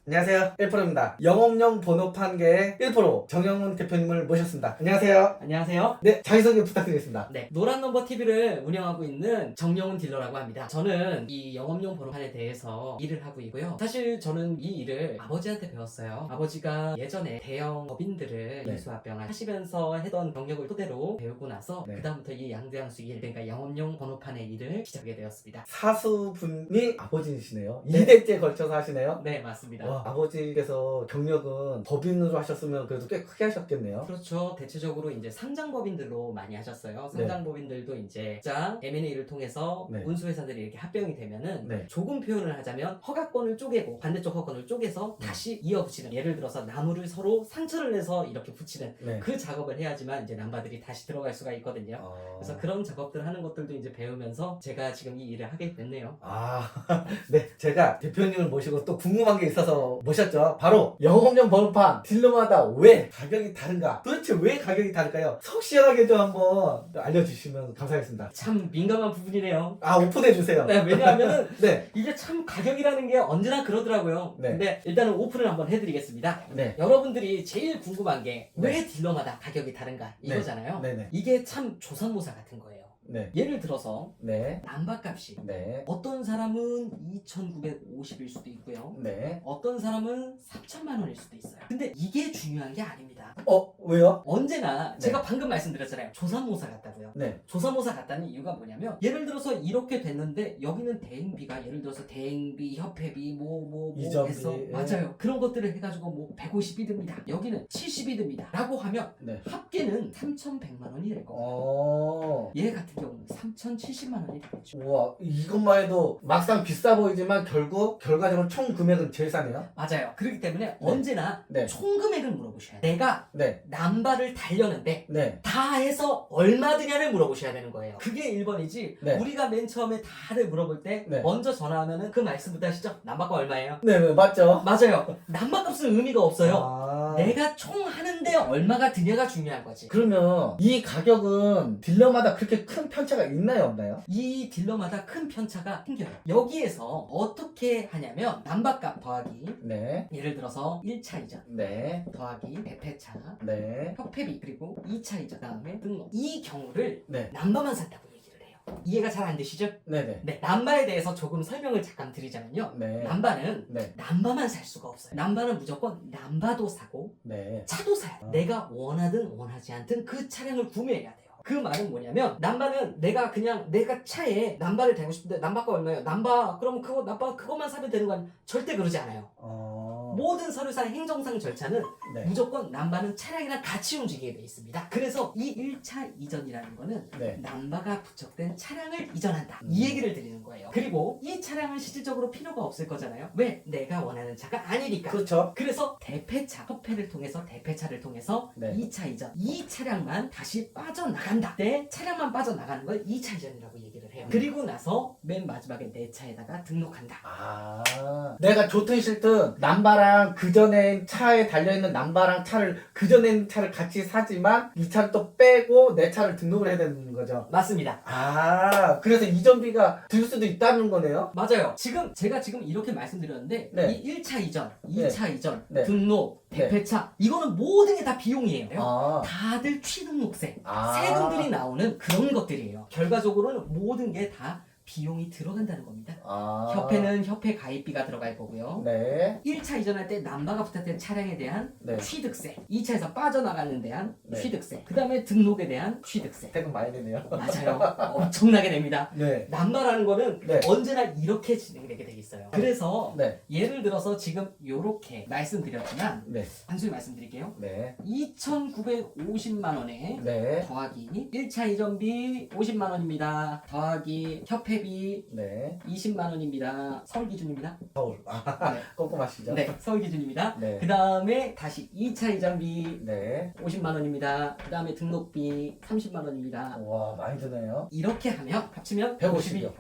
안녕하세요. 1%입니다. 영업용 번호판계의 1% 정영훈 대표님을 모셨습니다. 안녕하세요. 안녕하세요. 네, 자기소개 부탁드리겠습니다. 네, 노란 넘버 TV를 운영하고 있는 정영훈 딜러라고 합니다. 저는 이 영업용 번호판에 대해서 일을 하고 있고요. 사실 저는 이 일을 아버지한테 배웠어요. 아버지가 예전에 대형 법인들을 네. 인수합병을 하시면서 했던 경력을 토대로 배우고 나서 네. 그다음부터 이 양대양수 일, 그러니까 영업용 번호판의 일을 시작하게 되었습니다. 사수분이 아버지시네요. 네. 2대째 걸쳐서 하시네요. 네, 맞습니다. 와, 아버지께서 경력은 법인으로 하셨으면 그래도 꽤 크게 하셨겠네요. 그렇죠. 대체적으로 이제 상장법인들로 많이 하셨어요. 상장법인들도 이제 장 M&A를 통해서 네. 운수회사들이 이렇게 합병이 되면은 네. 조금 표현을 하자면 허가권을 쪼개고 반대쪽 허가권을 쪼개서 다시 이어붙이는, 예를 들어서 나무를 서로 상처를 내서 이렇게 붙이는 네. 그 작업을 해야지만 이제 남바들이 다시 들어갈 수가 있거든요. 그래서 그런 작업들 하는 것들도 이제 배우면서 제가 지금 이 일을 하게 됐네요. 네, 제가 대표님을 모시고 또 궁금한 게 있어서 모셨죠. 바로 영업용 번호판 딜러마다 왜 가격이 다른가? 도대체 왜 가격이 다를까요? 속 시원하게 좀 한번 알려주시면 감사하겠습니다. 참 민감한 부분이네요. 오픈해주세요. 네, 왜냐하면은 네, 이게 참 가격이라는 게 언제나 그러더라고요. 네. 근데 일단은 오픈을 한번 해드리겠습니다. 네, 여러분들이 제일 궁금한 게 왜 딜러마다 가격이 다른가 이거잖아요. 네네, 이게 참 조삼모사 같은 거예요. 네, 예를 들어서 네, 남바값이 네, 어떤 사람은 2,950일 수도 있고요. 네. 어떤 사람은 3천만 원일 수도 있어요. 근데 이게 중요한 게 아닙니다. 왜요? 언제나 네. 제가 방금 말씀드렸잖아요. 조삼모사 같다고요. 네, 조사모사 같다는 이유가 뭐냐면, 예를 들어서 이렇게 됐는데 여기는 대행비가, 예를 들어서 대행비, 협회비 뭐 이전비, 해서 예. 맞아요. 그런 것들을 해가지고 뭐 150이 듭니다. 여기는 70이 듭니다. 라고 하면 네. 합계는 3,100만 원이 될 겁니다. 얘 같은 경우는 3,070만 원이 되겠죠. 우와, 이것만 해도 막상 비싸 보이지만 결국 결과적으로 총 금액은 제일 싸네요. 맞아요. 그렇기 때문에 언제나 네. 총 금액을 물어보셔야 돼요. 내가 네, 남바를 달려는데 네, 다 해서 얼마 드냐를 물어보셔야 되는 거예요. 그게 1번이지. 네. 우리가 맨 처음에 다들 물어볼 때 네. 먼저 전화하면은 그 말씀부터 하시죠. 남바가 얼마예요? 네, 맞죠? 맞아요. 남바값은 의미가 없어요. 아. 내가 총 하는데 얼마가 드냐가 중요한 거지. 그러면 이 가격은 딜러마다 그렇게 큰 편차가 있나요, 없나요? 이 딜러마다 큰 편차가 생겨요. 여기에서 어떻게 하냐면 남바값 더하기, 네, 예를 들어서 1차 이전 네, 더하기 대패차, 네, 협회비, 그리고 2차 이전, 다음에 등록, 이 경우를 네, 남바만 샀다고 얘기를 해요. 이해가 잘 안 되시죠? 네네, 네, 남바에 대해서 조금 설명을 잠깐 드리자면요. 네, 남바는 네, 남바만 살 수가 없어요. 남바는 무조건 남바도 사고 네, 차도 사야 돼. 내가 원하든 원하지 않든 그 차량을 구매해야 돼요. 그 말은 뭐냐면, 남바는 내가 그냥 내가 차에 남바를 대고 싶은데 남바가 얼마예요? 남바 그러면 그거 남바 그것만 사면 되는 거 아니야? 절대 그러지 않아요. 모든 서류상 행정상 절차는 네, 무조건 남바는 차량이랑 같이 움직이게 돼 있습니다. 그래서 이 1차 이전이라는 거는 네, 남바가 부착된 차량을 이전한다, 음. 이 얘기를 드리는 거예요. 그리고 이 차량은 실질적으로 필요가 없을 거잖아요. 왜? 내가 원하는 차가 아니니까. 그렇죠. 그래서 대패차, 협회를 통해서 대패차를 통해서 네. 2차 이전, 이 차량만 다시 빠져나간다. 내 차량만 빠져나가는 걸 2차 이전이라고 얘기를 해요. 그리고 나서 맨 마지막에 내 차에다가 등록한다. 내가 좋든 싫든 남바랑 그 전에 차에 달려있는 남바랑 그 전에 차를 같이 사지만 이 차를 또 빼고 내 차를 등록을 해야 되는 거죠. 맞습니다. 그래서 이전비가 들 수도 있다는 거네요. 맞아요. 제가 지금 이렇게 말씀드렸는데, 네. 이 1차 이전, 2차 이전, 네. 등록, 네. 대패차, 이거는 모든 게 다 비용이에요. 아, 다들 취등록세, 아. 세금들이 나오는 그런 것들이에요. 결과적으로는 모든 게 다 비용이 들어간다는 겁니다. 협회는 협회 가입비가 들어갈 거고요. 네, 1차 이전할 때 남바가 부탁된 차량에 대한 네. 취득세, 2차에서 빠져나가는 데한 네. 취득세, 그 다음에 등록에 대한 취득세. 세금 많이 내네요. 맞아요. 엄청나게 냅니다. 네, 남바라는 거는 네. 언제나 이렇게 진행되게 돼 있어요. 그래서 네, 예를 들어서 지금 요렇게 말씀드렸지만, 네, 단순히 말씀드릴게요. 네, 2,950만 원에 네, 더하기 1차 이전비 50만 원입니다. 더하기 협회비 네. 20만 원입니다. 서울 기준입니다. 서울. 네. 꼼꼼하시죠? 네, 서울 기준입니다. 네. 그 다음에 다시 2차 이전비 네. 50만 원입니다. 그 다음에 등록비 30만 원입니다. 와, 많이 드네요. 이렇게 하면 합치면 150이요.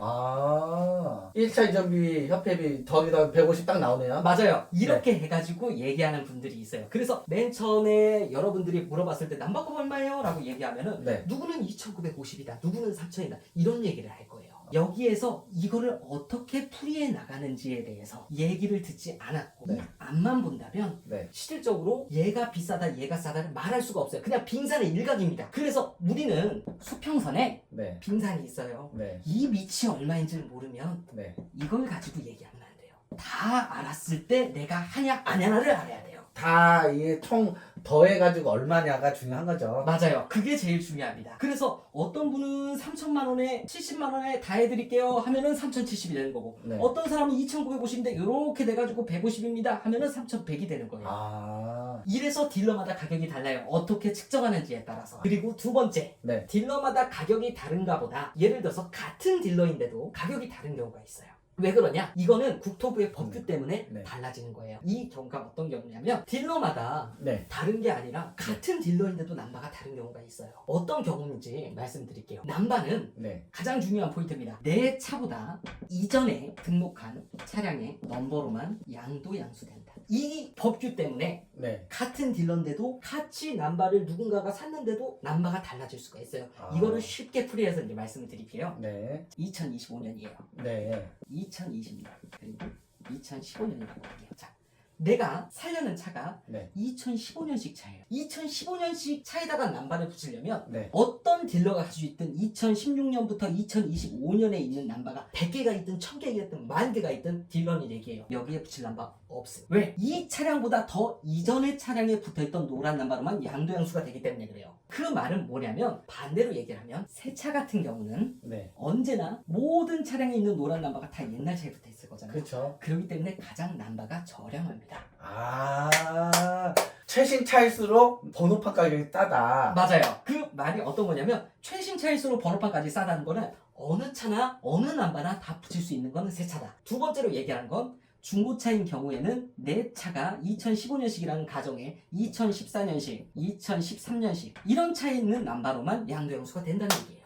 1차 이전비, 협회비 더하기 150 딱 나오네요. 맞아요. 이렇게 해가지고 얘기하는 분들이 있어요. 그래서 맨 처음에 여러분들이 물어봤을 때 남바값 얼마예요? 라고 얘기하면은 네. 누구는 2,950이다, 누구는 3,000이다, 이런 얘기를 할 거예요. 여기에서 이거를 어떻게 풀이해 나가는지에 대해서 얘기를 듣지 않았고 네. 앞만 본다면 네. 실질적으로 얘가 비싸다 얘가 싸다를 말할 수가 없어요. 그냥 빙산의 일각입니다. 그래서 우리는 수평선에 네. 빙산이 있어요. 네. 이 밑이 얼마인지를 모르면 네. 이걸 가지고 얘기하면 안 돼요. 다 알았을 때 내가 하냐 안 하냐를 알아야 돼요. 다 이게 총 더해가지고 얼마냐가 중요한 거죠. 맞아요. 그게 제일 중요합니다. 그래서 어떤 분은 3천만 원에 70만 원에 다 해드릴게요 하면은 3,070이 되는 거고 네. 어떤 사람은 2,950인데 이렇게 돼가지고 150입니다 하면은 3,100이 되는 거예요. 아. 이래서 딜러마다 가격이 달라요. 어떻게 측정하는지에 따라서. 그리고 두 번째, 네. 딜러마다 가격이 다른가 보다. 예를 들어서 같은 딜러인데도 가격이 다른 경우가 있어요. 왜 그러냐? 이거는 국토부의 법규 때문에 네. 달라지는 거예요. 이 경우가 어떤 경우냐면 딜러마다 네. 다른 게 아니라 같은 딜러인데도 남바가 다른 경우가 있어요. 어떤 경우인지 말씀드릴게요. 남바는 네. 가장 중요한 포인트입니다. 내 차보다 이전에 등록한 차량의 넘버로만 양도양수된다. 이 법규 때문에 네. 같은 딜러인데도 같이 남바를 누군가가 샀는데도 남바가 달라질 수가 있어요. 아. 이거를 쉽게 풀이해서 이제 말씀을 드릴게요. 네. 2025년이에요. 네. 2020년 그리고 2015년이라고 할게요. 자, 내가 살려는 차가 네. 2015년식 차예요. 2015년식 차에다가 남바를 붙이려면 네. 어떤 딜러가 가지고 있든 2016년부터 2025년에 있는 남바가 100개가 있든 1000개가 있든 10,000개가 있든 딜러는 얘기해요. 여기에 붙일 남바 없음. 왜? 이 차량보다 더 이전의 차량에 붙어있던 노란 남바로만 양도양수가 되기 때문에 그래요. 그 말은 뭐냐면 반대로 얘기를 하면 새 차 같은 경우는 네. 언제나 모든 차량에 있는 노란 남바가 다 옛날 차에 붙어 있을 거잖아요. 그렇죠. 그렇기 때문에 가장 남바가 저렴합니다. 아. 최신 차일수록 번호판 가격이 싸다. 맞아요. 그 말이 어떤 거냐면 최신 차일수록 번호판까지 싸다는 거는 어느 차나 어느 남바나 다 붙일 수 있는 거는 새 차다. 두 번째로 얘기하는 건 중고차인 경우에는 내 차가 2015년식이라는 가정에 2014년식, 2013년식 이런 차에 있는 남바로만 양도양수가 된다는 얘기예요.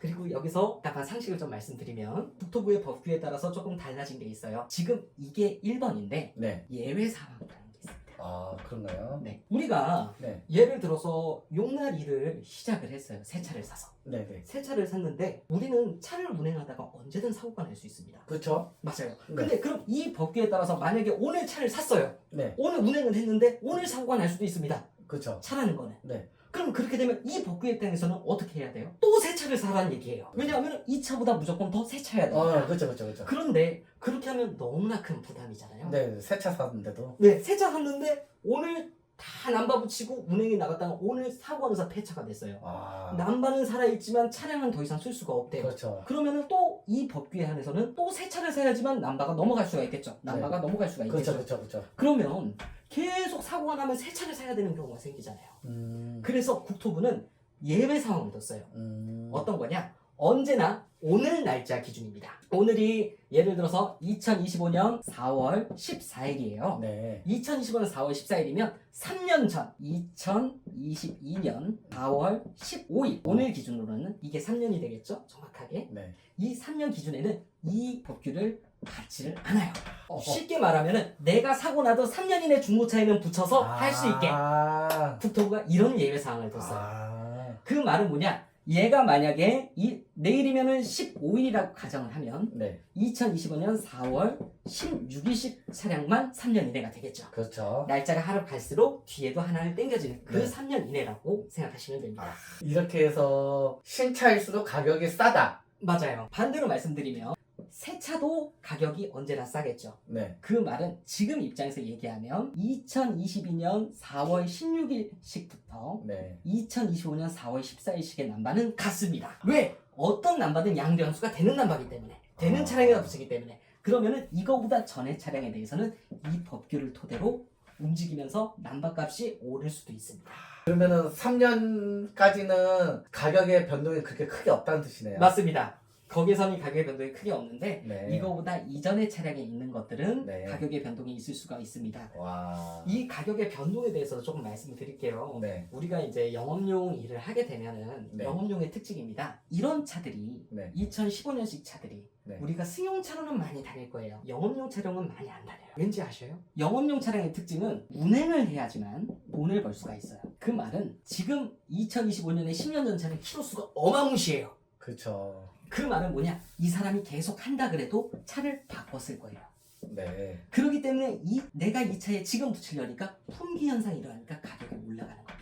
그리고 여기서 약간 상식을 좀 말씀드리면 국토부의 법규에 따라서 조금 달라진 게 있어요. 지금 이게 1번인데 네. 예외 사항이라는 게 있습니다. 아, 그런가요? 네. 우리가 네. 예를 들어서 용날 일을 시작을 했어요. 새 차를 사서. 네. 네. 새 차를 샀는데 우리는 차를 운행하다가 언제든 사고가 날 수 있습니다. 그렇죠. 맞아요. 네. 근데 그럼 이 법규에 따라서 만약에 오늘 차를 샀어요. 네. 오늘 운행을 했는데 오늘 사고가 날 수도 있습니다. 그렇죠. 차라는 거는. 네. 그럼 그렇게 되면 이 법규에 따라서는 어떻게 해야 돼요? 또 새 차를 사라는 얘기예요. 왜냐하면 이 차보다 무조건 더 새 차야 돼요. 그렇죠. 그렇죠. 그렇죠. 그런데 그렇게 하면 너무나 큰 부담이잖아요. 네. 새 차 샀는데도. 네, 새 차 샀는데 오늘 다 남바 붙이고 운행이 나갔다가 오늘 사고 나서 폐차가 됐어요. 아. 남바는 살아있지만 차량은 더 이상 쓸 수가 없대요. 그렇죠. 그러면은 또 이 법규에 한해서는 또 새 차를 사야지만 남바가 넘어갈 수가 있겠죠. 남바가 넘어갈 수가 있겠죠. 그렇죠. 그렇죠. 그렇죠. 그러면 계속 사고가 나면 새 차를 사야 되는 경우가 생기잖아요. 그래서 국토부는 예외 상황을 뒀어요. 어떤 거냐? 언제나 오늘 날짜 기준입니다. 오늘이 예를 들어서 2025년 4월 14일이에요. 네. 2025년 4월 14일이면 3년 전 2022년 4월 15일 오늘 기준으로는 이게 3년이 되겠죠? 정확하게. 네. 이 3년 기준에는 이 법규를 받지를 않아요. 쉽게 말하면 내가 사고 나도 3년 이내 중고차에는 붙여서 할 수 있게 국토부가 이런 예외 사항을 뒀어요. 그 말은 뭐냐? 얘가 만약에 내일이면은 15일이라고 가정을 하면 네. 2025년 4월 16일씩 차량만 3년 이내가 되겠죠. 그렇죠. 날짜가 하루 갈수록 뒤에도 하나를 땡겨지는 그 네. 3년 이내라고 생각하시면 됩니다. 이렇게 해서 신차일수록 가격이 싸다. 맞아요. 반대로 말씀드리면 새 차도 가격이 언제나 싸겠죠. 네. 그 말은 지금 입장에서 얘기하면 2022년 4월 16일씩부터 네. 2025년 4월 14일씩의 남바는 같습니다. 왜? 어떤 남바든 양도양수가 되는 남바기 때문에 되는 차량이라 붙이기 때문에 그러면은 이거보다 전의 차량에 대해서는 이 법규를 토대로 움직이면서 남바값이 오를 수도 있습니다. 그러면은 3년까지는 가격의 변동이 그렇게 크게 없다는 뜻이네요. 맞습니다. 거기에서는 가격의 변동이 크게 없는데 네. 이거보다 이전의 차량에 있는 것들은 네. 가격의 변동이 있을 수가 있습니다. 와. 이 가격의 변동에 대해서 조금 말씀을 드릴게요. 네. 우리가 이제 영업용 일을 하게 되면은 네. 영업용의 특징입니다. 이런 차들이 네. 2015년식 차들이 네. 우리가 승용차로는 많이 다닐 거예요. 영업용 차량은 많이 안 다녀요. 왠지 아셔요? 영업용 차량의 특징은 운행을 해야지만 돈을 벌 수가 있어요. 그 말은 지금 2025년에 10년 전 차는 키로수가 어마무시해요. 그렇죠. 그 말은 뭐냐? 이 사람이 계속 한다 그래도 차를 바꿨을 거예요. 네. 그렇기 때문에 내가 이 차에 지금 붙이려니까 품귀 현상이 일어나니까 가격이 올라가는 겁니다.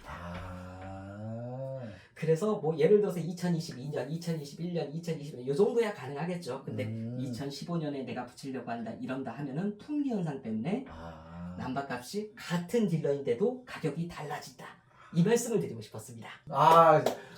그래서 뭐 예를 들어서 2022년, 2021년, 2020년 이 정도야 가능하겠죠. 근데 2015년에 내가 붙이려고 한다 이런다 하면은 품귀 현상 때문에 남바값이 같은 딜러인데도 가격이 달라진다. 이 말씀을 드리고 싶었습니다.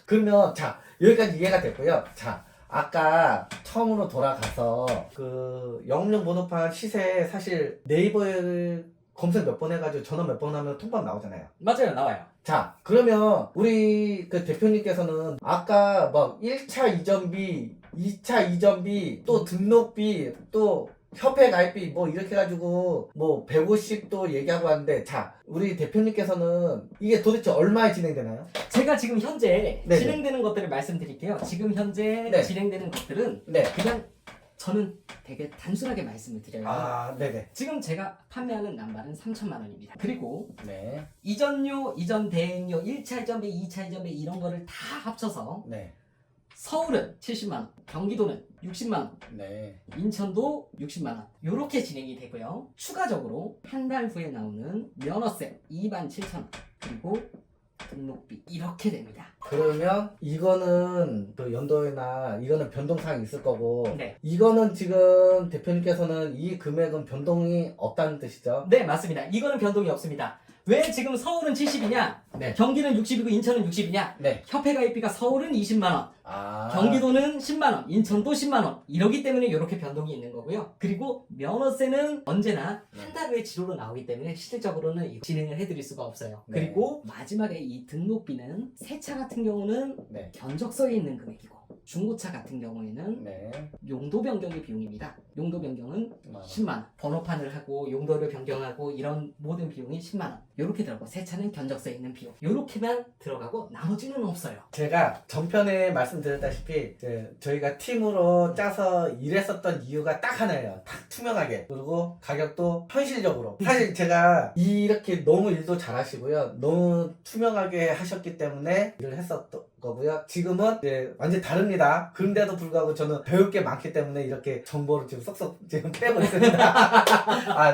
그러면 자 여기까지 이해가 됐고요. 자 아까 처음으로 돌아가서 그 영업용 번호판 시세 사실 네이버에 검색 몇 번 해가지고 전화 몇 번 하면 통밥 나오잖아요. 맞아요, 나와요. 자 그러면 우리 그 대표님께서는 아까 막 1차 이전비 2차 이전비 또 등록비 또 협회 가입비 뭐 이렇게 해가지고 뭐 150도 얘기하고 하는데 자 우리 대표님께서는 이게 도대체 얼마에 진행되나요? 제가 지금 현재 네네. 진행되는 것들을 말씀드릴게요. 지금 현재 네. 진행되는 것들은 네. 그냥 저는 되게 단순하게 말씀을 드려요. 네네. 지금 제가 판매하는 남발은 3천만 원입니다. 그리고 네. 이전료, 이전 대행료, 1차 이전비, 2차 이전비 이런 거를 다 합쳐서 네. 서울은 70만 원, 경기도는 60만 원, 네. 인천도 60만 원 이렇게 진행이 되고요. 추가적으로 한 달 후에 나오는 면허세 27,000원 그리고 등록비 이렇게 됩니다. 그러면 이거는 또 연도나 이거는 변동사항이 있을 거고 네. 이거는 지금 대표님께서는 이 금액은 변동이 없다는 뜻이죠? 네, 맞습니다. 이거는 변동이 없습니다. 왜 지금 서울은 70이냐? 네. 경기는 60이고 인천은 60이냐? 네. 협회 가입비가 서울은 20만 원, 경기도는 10만 원, 인천도 10만 원. 이러기 때문에 이렇게 변동이 있는 거고요. 그리고 면허세는 언제나 한 달 후에 지로로 나오기 때문에 실질적으로는 진행을 해드릴 수가 없어요. 네. 그리고 마지막에 이 등록비는 새 차 같은 경우는 네. 견적서에 있는 금액이고 중고차 같은 경우에는 네. 용도 변경의 비용입니다. 용도 변경은 10만 원. 번호판을 하고 용도를 변경하고 이런 모든 비용이 10만 원. 이렇게 들어가고 새 차는 견적서에 있는 비용. 이렇게만 들어가고 나머지는 없어요. 제가 전편에 말씀드렸다시피 저희가 팀으로 짜서 일했었던 이유가 딱 하나예요. 딱 투명하게. 그리고 가격도 현실적으로. 사실 제가 이렇게 너무 일도 잘하시고요. 너무 투명하게 하셨기 때문에 일을 했었던 거고요. 지금은 이제 완전 다릅니다. 그런데도 불구하고 저는 배울 게 많기 때문에 이렇게 정보를 지금 쏙쏙 지금 빼고 있습니다.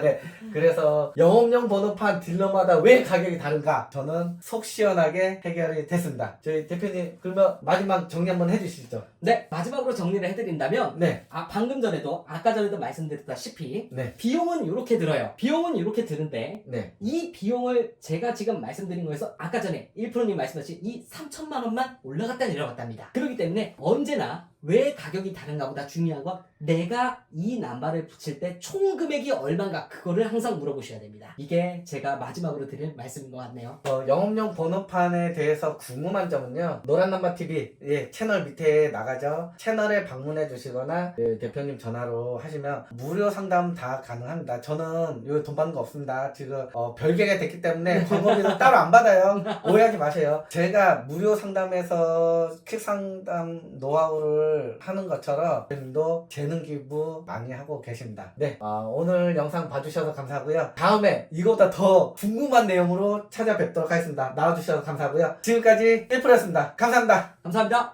네. 그래서 영업용 번호판 딜러마다 왜 가격이 다른가? 저는 속 시원하게 해결이 됐습니다. 저희 대표님 그러면 마지막 정리 한번 해주시죠. 네, 마지막으로 정리를 해드린다면 네. 아까 전에도 말씀드렸다시피 네. 비용은 이렇게 들어요. 비용은 이렇게 드는데 네. 이 비용을 제가 지금 말씀드린 거에서 아까 전에 1%님 말씀하신 이 3천만 원만 올라갔다 내려갔답니다. 그렇기 때문에 언제나 왜 가격이 다른가 보다 중요한 건 내가 이 남바를 붙일 때 총 금액이 얼마인가 그거를 항상 물어보셔야 됩니다. 이게 제가 마지막으로 드릴 말씀인 것 같네요. 영업용 번호판에 대해서 궁금한 점은요. 노란남바TV 채널 밑에 나가죠. 채널에 방문해 주시거나 대표님 전화로 하시면 무료 상담 다 가능합니다. 저는 요 돈 받는 거 없습니다. 지금 별개가 됐기 때문에 광고비는 따로 안 받아요. 오해하지 마세요. 제가 무료 상담에서 퀵 상담 노하우를 하는 것처럼 대표님도 재능 기부 많이 하고 계십니다. 네, 오늘 영상 봐주셔서 감사하고요. 다음에 이거보다 더 궁금한 내용으로 찾아뵙도록 하겠습니다. 나와주셔서 감사하고요. 지금까지 1%였습니다. 감사합니다. 감사합니다.